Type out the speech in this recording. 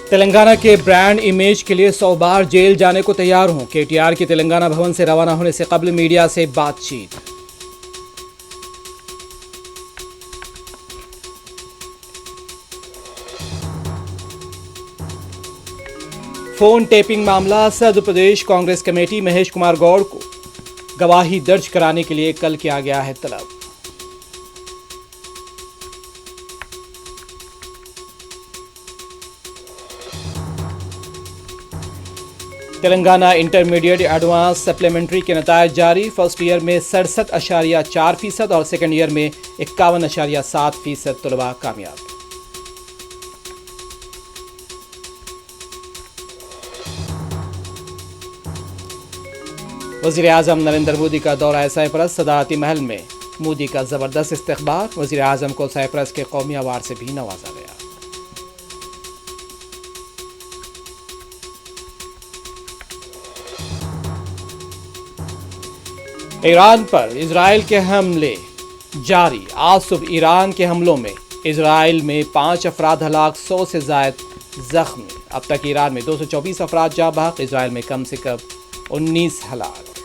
तेलंगाना के brand image के लिए 100 बार जेल जाने को तैयार हूं। केटीआर की तेलंगाना भवन से रवाना होने से कबल मीडिया से बातचीत। फोन टेपिंग मामला सदर प्रदेश कांग्रेस कमेटी महेश कुमार गौड़ को गवाही दर्ज कराने के लिए कल किया गया है तलब। तेलंगाना इंटरमीडिएट एडवांस सप्लीमेंट्री के नतायज जारी। फर्स्ट ईयर में 67.4% और सेकेंड ईयर में 51.7% तलबा कामयाब। वज़ीर आज़म नरेंद्र मोदी का दौरा साइप्रस। सदारती महल में मोदी का जबरदस्त इस्तकबाल। वज़ीर आज़म को साइप्रस के कौमी अवार्ड से भी नवाजा गया। ईरान पर इजराइल के हमले जारी। आज सुबह ईरान के हमलों में इजराइल में 5 अफराद हलाक, 100 से जायद जख्मी। अब तक ईरान में 224 अफराद जाँ बहक, इजराइल में कम से कम 19 हलाक।